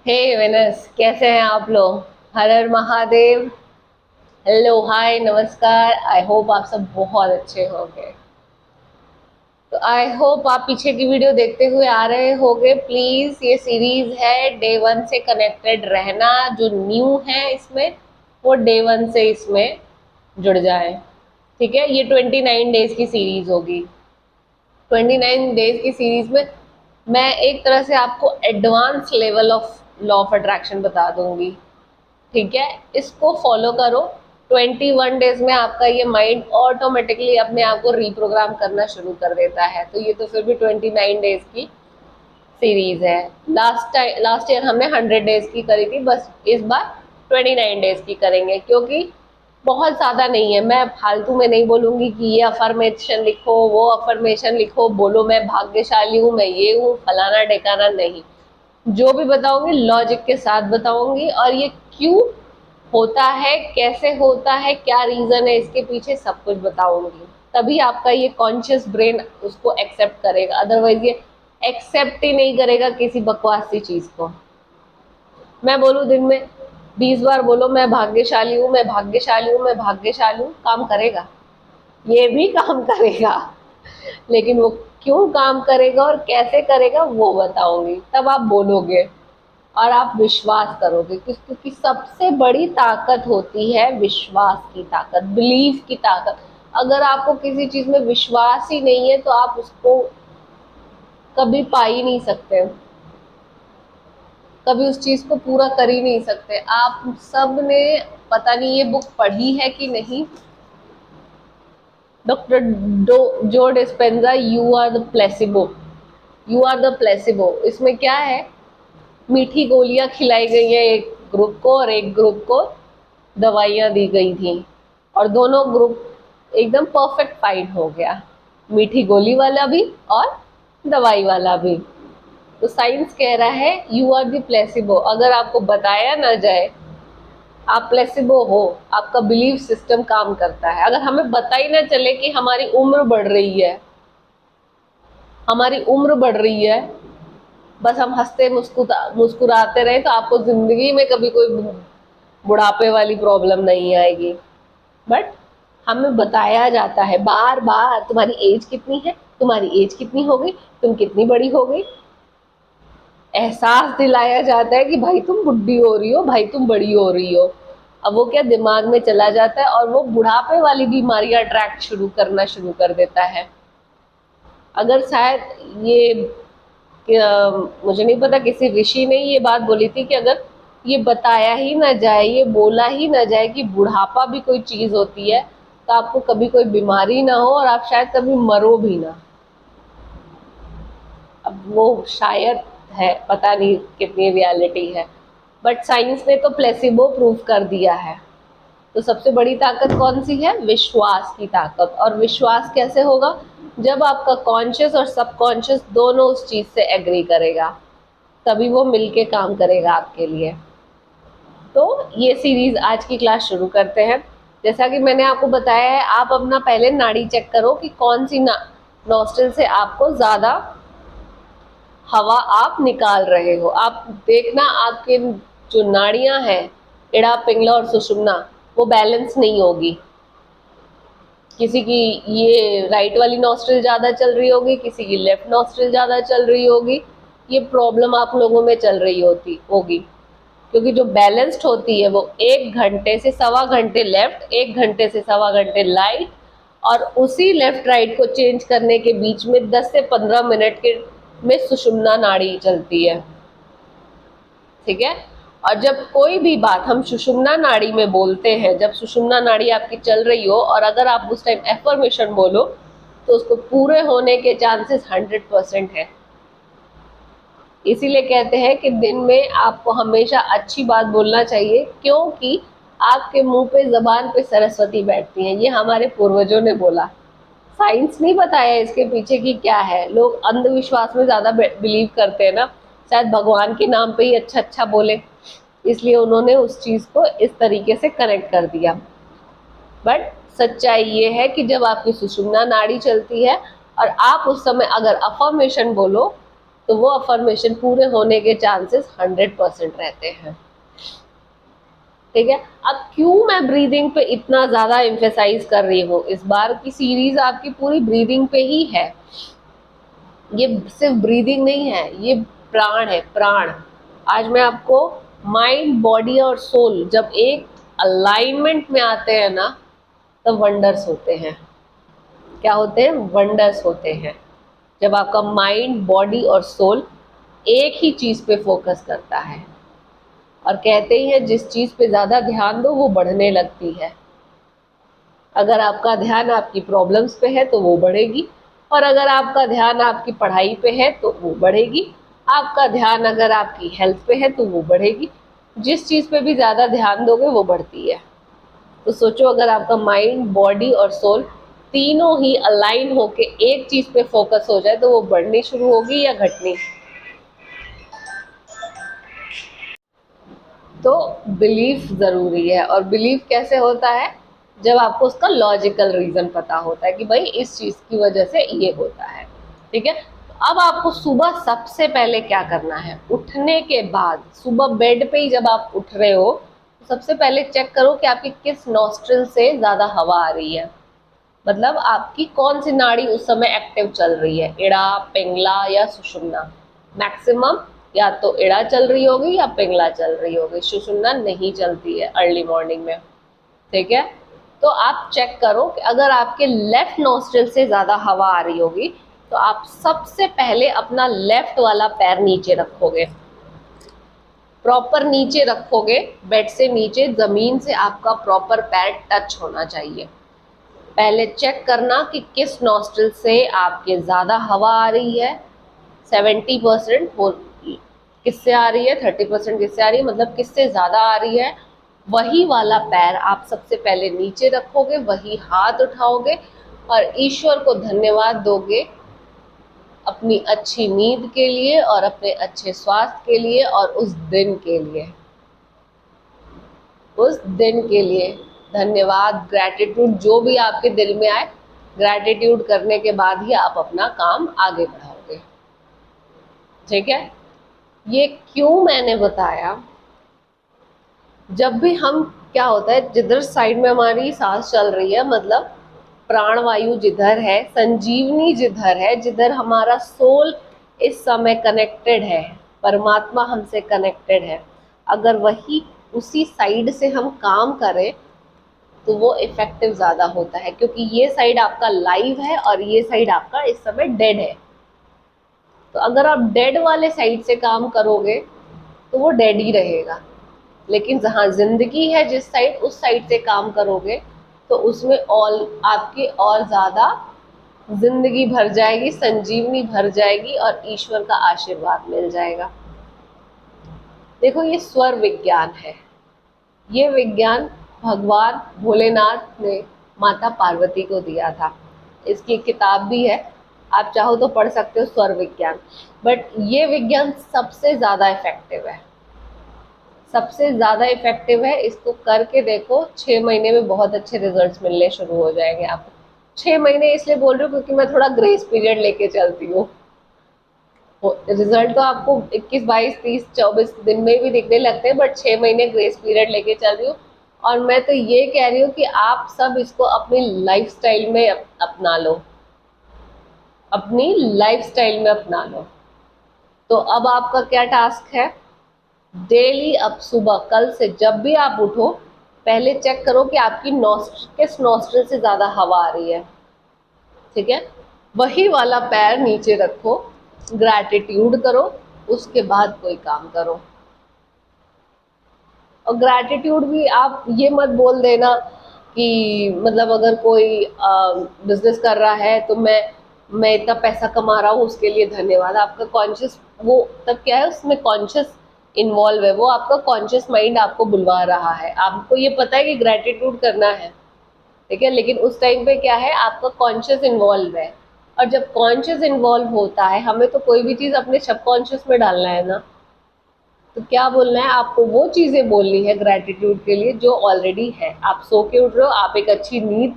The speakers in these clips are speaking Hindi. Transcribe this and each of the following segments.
हे वेनस, कैसे हैं आप लोग। हर हर महादेव। हेलो, हाय, नमस्कार। आई होप आप सब बहुत अच्छे होंगे। तो आई होप आप पीछे की वीडियो देखते हुए आ रहे होंगे। प्लीज, ये सीरीज है डे वन से कनेक्टेड रहना। जो न्यू है इसमें, वो डे वन से इसमें जुड़ जाए। ठीक है, ये 29 डेज की सीरीज होगी। 29 डेज की सीरीज में मैं एक तरह से आपको advance level of law of attraction बता दूंगी। ठीक है, इसको फॉलो करो। 21 डेज में आपका ये माइंड ऑटोमेटिकली अपने आप को रिप्रोग्राम करना शुरू कर देता है। तो ये तो फिर भी 29 डेज की सीरीज है। लास्ट ईयर हमने 100 डेज की करी थी, बस इस बार 29 डेज की करेंगे, क्योंकि बहुत ज्यादा नहीं है। मैं फालतू में नहीं बोलूंगी कि ये अफर्मेशन लिखो, वो अफर्मेशन लिखो, बोलो मैं भाग्यशाली हूँ, मैं ये हूँ, फलाना ढेकाना नहीं। जो भी बताऊंगी लॉजिक के साथ बताऊंगी, और ये क्यों होता है, कैसे होता है, क्या रीजन है इसके पीछे, सब कुछ बताऊंगी। तभी आपका ये कॉन्शियस ब्रेन उसको एक्सेप्ट करेगा, अदरवाइज ये एक्सेप्ट ही नहीं करेगा किसी बकवास सी चीज को। मैं बोलूं दिन में 20 बार बोलो मैं भाग्यशाली हूँ, मैं भाग्यशाली हूँ, मैं भाग्यशाली हूँ, काम करेगा? ये भी काम करेगा, लेकिन वो क्यों काम करेगा और कैसे करेगा वो बताऊंगी, तब आप बोलोगे और आप विश्वास करोगे। क्योंकि सबसे बड़ी ताकत होती है विश्वास की ताकत, बिलीफ की ताकत। अगर आपको किसी चीज में विश्वास ही नहीं है तो आप उसको कभी पा ही नहीं सकते, कभी उस चीज को पूरा कर ही नहीं सकते। आप सब ने पता नहीं ये बुक पढ़ी है कि नहीं, doctor Joe Dispenza, you are the placebo. You are the placebo, इसमें क्या है, मीठी गोलियां खिलाई गई हैं एक ग्रुप को और एक ग्रुप को दवाइयां दी गई थी, और दोनों ग्रुप एकदम परफेक्ट फाइट हो गया, मीठी गोली वाला भी और दवाई वाला भी। तो साइंस कह रहा है यू आर द प्लेसिबो। अगर आपको बताया ना जाए आप प्लेसिबो हो, आपका बिलीफ सिस्टम काम करता है। अगर हमें पता ही ना चले कि हमारी उम्र बढ़ रही है, हमारी उम्र बढ़ रही है, बस हम हंसते मुस्कुराते रहे, तो आपको जिंदगी में कभी कोई बुढ़ापे वाली प्रॉब्लम नहीं आएगी। बट हमें बताया जाता है बार बार, तुम्हारी एज कितनी है, तुम्हारी एज कितनी हो गई, तुम कितनी बड़ी हो गई। एहसास दिलाया जाता है कि भाई तुम बुढ़ी हो रही हो, भाई तुम बड़ी हो रही हो। अब वो क्या दिमाग में चला जाता है और वो बुढ़ापे वाली बीमारियां अट्रैक्ट शुरू करना शुरू कर देता है। अगर शायद ये मुझे नहीं पता किसी ऋषि ने ये बात बोली थी कि अगर ये बताया ही ना जाए, ये बोला ही ना जाए कि बुढ़ापा भी कोई चीज होती है, तो आपको कभी कोई बीमारी ना हो और आप शायद कभी मरो भी ना। अब वो शायद है, पता नहीं कितनी रियलिटी है, बट साइंस ने तो प्लेसिबो प्रूव कर दिया है। तो सबसे बड़ी ताकत कौन सी है? विश्वास की ताकत। और विश्वास कैसे होगा? जब आपका कॉन्शियस और सबकॉन्शियस दोनों उस चीज से एग्री करेगा, तभी वो मिलके काम करेगा आपके लिए। तो ये सीरीज आज की क्लास शुरू करते हैं। जैसा कि मैंने आपको बताया है, आप अपना पहले नाड़ी चेक करो कि कौन सी नॉस्ट्रिल से आपको ज्यादा हवा आप निकाल रहे हो। आप देखना आपके जो नाड़ियां हैं, इड़ा, पिंगला और सुषुम्ना, वो बैलेंस नहीं होगी। किसी की ये राइट वाली नॉस्ट्रिल ज्यादा चल रही होगी, किसी की लेफ्ट नॉस्ट्रिल ज्यादा चल रही होगी। ये प्रॉब्लम आप लोगों में चल रही होगी, क्योंकि जो बैलेंस्ड होती है वो 1 घंटे से 1.25 घंटे लेफ्ट, 1 घंटे से 1.25 घंटे राइट, और उसी लेफ्ट राइट को चेंज करने के बीच में 10 से 15 मिनट के में सुषुम्ना नाड़ी चलती है। ठीक है, और जब कोई भी बात हम सुषुम्ना नाड़ी में बोलते हैं, जब सुषुम्ना नाड़ी आपकी चल रही हो और अगर आप उस टाइम एफर्मेशन बोलो, तो उसको पूरे होने के चांसेस 100% है। इसीलिए कहते हैं कि दिन में आपको हमेशा अच्छी बात बोलना चाहिए, क्योंकि आपके मुंह पे, जबान पे सरस्वती बैठती हैं। ये हमारे पूर्वजों ने बोला। साइंस नहीं बताया इसके पीछे की क्या है। लोग अंधविश्वास में ज्यादा बिलीव करते हैं ना, शायद भगवान के नाम पे ही अच्छा अच्छा बोले, इसलिए उन्होंने उस चीज को इस तरीके से कनेक्ट कर दिया। बट सच्चाई ये है कि जब आपकी सुषुम्ना नाड़ी चलती है और आप उस समय अगर अफर्मेशन बोलो, तो वो अफर्मेशन पूरे होने के चांसेस 100% रहते हैं। ठीक है, अब क्यों मैं ब्रीदिंग पे इतना ज्यादा एम्फेसाइज कर रही हूँ, इस बार की सीरीज आपकी पूरी ब्रीदिंग पे ही है। ये सिर्फ ब्रीदिंग नहीं है, ये प्राण है, प्राण। आज मैं आपको माइंड, बॉडी और सोल जब एक अलाइनमेंट में आते हैं ना, तब वंडर्स होते हैं। क्या होते हैं? वंडर्स होते हैं। जब आपका माइंड, बॉडी और सोल एक ही चीज पे फोकस करता है। और कहते ही है जिस चीज पे ज्यादा ध्यान दो वो बढ़ने लगती है। अगर आपका ध्यान आपकी प्रॉब्लम्स पे है तो वो बढ़ेगी, और अगर आपका ध्यान आपकी पढ़ाई पे है तो वो बढ़ेगी। आपका ध्यान अगर आपकी हेल्थ पे है तो वो बढ़ेगी। जिस चीज पे भी ज्यादा ध्यान दोगे वो बढ़ती है। तो सोचो, अगर आपका माइंड, बॉडी और सोल तीनों ही अलाइन होके एक चीज पे फोकस हो जाए तो वो बढ़नी शुरू होगी या घटनी। तो बिलीफ जरूरी है। और बिलीफ कैसे होता है? जब आपको उसका लॉजिकल रीजन पता होता है कि भाई इस चीज की वजह से ये होता है। ठीक है, तो अब आपको सुबह सबसे पहले क्या करना है? उठने के बाद, सुबह बेड पे ही जब आप उठ रहे हो, तो सबसे पहले चेक करो कि आपकी किस नॉस्ट्रिल से ज्यादा हवा आ रही है। मतलब आपकी कौन सी नाड़ी उस समय एक्टिव चल रही है, इड़ा, पिंगला या सुषुम्ना। मैक्सिमम या तो इड़ा चल रही होगी या पिंगला चल रही होगी, सुषुम्ना नहीं चलती है अर्ली मॉर्निंग में। ठीक है, तो आप चेक करो कि अगर आपके लेफ्ट नोस्ट्रिल से ज्यादा हवा आ रही होगी तो आप सबसे पहले अपना लेफ्ट वाला पैर नीचे रखोगे, प्रॉपर नीचे रखोगे। बेड से नीचे, जमीन से आपका प्रॉपर पैर टच होना चाहिए। पहले चेक करना कि किस नॉस्ट्रिल से आपके ज्यादा हवा आ रही है। 70% किससे आ रही है, 30% किससे आ रही है, मतलब किससे ज्यादा आ रही है। वही वाला पैर आप सबसे पहले नीचे रखोगे, वही हाथ उठाओगे और ईश्वर को धन्यवाद दोगे अपनी अच्छी नींद के लिए और अपने अच्छे स्वास्थ्य के लिए और उस दिन के लिए। उस दिन के लिए धन्यवाद, ग्रैटिट्यूड, जो भी आपके दिल में आए, ग्रैटिट्यूड करने के बाद ही आप अपना काम आगे बढ़ाओगे। ठीक है, ये क्यों मैंने बताया? जब भी हम, क्या होता है, जिधर साइड में हमारी सांस चल रही है, मतलब प्राणवायु जिधर है, संजीवनी जिधर है, जिधर हमारा सोल इस समय कनेक्टेड है, परमात्मा हमसे कनेक्टेड है, अगर वही उसी साइड से हम काम करें तो वो इफेक्टिव ज्यादा होता है। क्योंकि ये साइड आपका लाइव है और ये साइड आपका इस समय डेड है। तो अगर आप डेड वाले साइड से काम करोगे तो वो डेड ही रहेगा, लेकिन जहाँ जिंदगी है जिस साइड, उस साइड से काम करोगे तो उसमें आपकी और ज्यादा जिंदगी भर जाएगी, संजीवनी भर जाएगी और ईश्वर का आशीर्वाद मिल जाएगा। देखो, ये स्वर विज्ञान है। ये विज्ञान भगवान भोलेनाथ ने माता पार्वती को दिया था। इसकी किताब भी है, आप चाहो तो पढ़ सकते हो, स्वर विज्ञान। बट ये विज्ञान सबसे ज्यादा इफेक्टिव है, सबसे ज्यादा इफेक्टिव है। इसको करके देखो, 6 महीने में बहुत अच्छे रिजल्ट्स मिलने शुरू हो जाएंगे आपको। 6 महीने इसलिए बोल रही हूँ क्योंकि मैं थोड़ा ग्रेस पीरियड लेके चलती हूँ। रिजल्ट तो आपको 21, 22, 30, 24 दिन में भी दिखने लगते हैं, बट 6 महीने ग्रेस पीरियड लेके चल रही हूँ। और मैं तो ये कह रही हूँ कि आप सब इसको अपनी लाइफस्टाइल में अपना लो, अपनी लाइफस्टाइल में अपना लो। तो अब आपका क्या टास्क है? डेली अब सुबह, कल से जब भी आप उठो, पहले चेक करो कि आपकी किस नॉस्ट्रिल से ज्यादा हवा आ रही है। ठीक है, वही वाला पैर नीचे रखो, ग्रैटिट्यूड करो, उसके बाद कोई काम करो। और ग्रैटिट्यूड भी आप ये मत बोल देना कि मतलब अगर कोई बिजनेस कर रहा है तो मैं इतना पैसा कमा रहा हूँ उसके लिए धन्यवाद। आपका कॉन्शियस, वो तब क्या है, उसमें कॉन्शियस इन्वॉल्व है, वो आपका कॉन्शियस माइंड आपको बुलवा रहा है। आपको ये पता है कि ग्रैटिट्यूड करना है, ठीक है, लेकिन उस टाइम पे क्या है, आपका कॉन्शियस इन्वॉल्व है। और जब कॉन्शियस इन्वॉल्व होता है, हमें तो कोई भी चीज़ अपने सबकॉन्शियस में डालना है ना। तो क्या बोलना है आपको? वो चीज़ें बोलनी है ग्रैटिट्यूड के लिए जो ऑलरेडी है। आप सो के उठ रहे हो, आप एक अच्छी नींद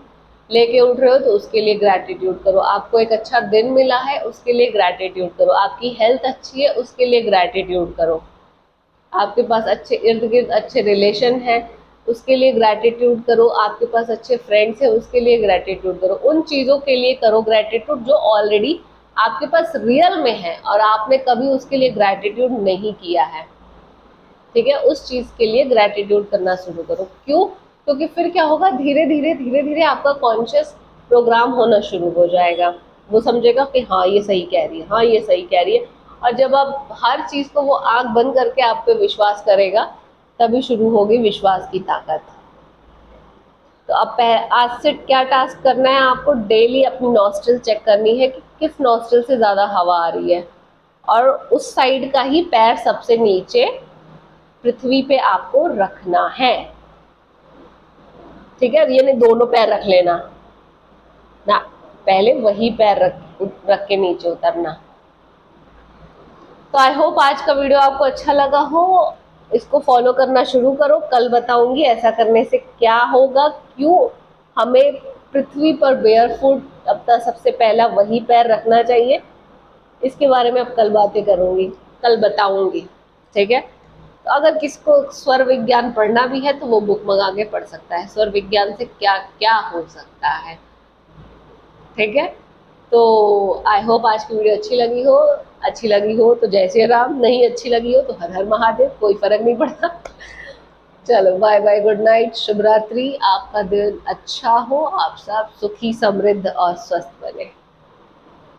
लेके उठ रहे हो तो उसके लिए ग्रैटिट्यूड करो। आपको एक अच्छा दिन मिला है उसके लिए ग्रैटिट्यूड करो। आपकी हेल्थ अच्छी है उसके लिए ग्रैटिट्यूड करो। आपके पास अच्छे इर्द गिर्द अच्छे रिलेशन है उसके लिए ग्रैटिट्यूड करो। आपके पास अच्छे फ्रेंड्स हैं उसके लिए ग्रैटिट्यूड करो। उन चीज़ों के लिए करो ग्रैटिट्यूड जो ऑलरेडी आपके पास रियल में है और आपने कभी उसके लिए ग्रैटिट्यूड नहीं किया है। ठीक है, उस चीज़ के लिए ग्रैटिट्यूड करना शुरू करो। क्यों? क्योंकि फिर क्या होगा, धीरे धीरे आपका कॉन्शियस प्रोग्राम होना शुरू हो जाएगा। वो समझेगा कि हाँ ये सही कह रही है, हाँ ये सही कह रही है। और जब आप हर चीज़ को वो आंख बंद करके आप पे विश्वास करेगा, तभी शुरू होगी विश्वास की ताकत। तो अब आज से क्या टास्क करना है आपको, डेली अपनी नॉस्ट्रिल चेक करनी है कि किस नॉस्ट्रिल से ज़्यादा हवा आ रही है, और उस साइड का ही पैर सबसे नीचे पृथ्वी पे आपको रखना है। ठीक है, ये नहीं दोनों पैर रख लेना ना, पहले वही पैर रख के नीचे उतरना। तो आई होप आज का वीडियो आपको अच्छा लगा हो। इसको फॉलो करना शुरू करो। कल बताऊंगी ऐसा करने से क्या होगा, क्यों हमें पृथ्वी पर बेयरफुट अपना सबसे पहला वही पैर रखना चाहिए। इसके बारे में अब कल बातें करूंगी, कल बताऊंगी। ठीक है, तो अगर किसको स्वर विज्ञान पढ़ना भी है तो वो बुक मंगा के पढ़ सकता है, स्वर विज्ञान से क्या क्या हो सकता है। ठीक है, तो आई होप आज की वीडियो अच्छी लगी हो तो जय श्री राम, नहीं अच्छी लगी हो तो हर हर महादेव, कोई फर्क नहीं पड़ता। चलो बाय बाय, गुड नाइट, शुभ रात्रि। आपका दिन अच्छा हो, आप सब सुखी समृद्ध और स्वस्थ बने।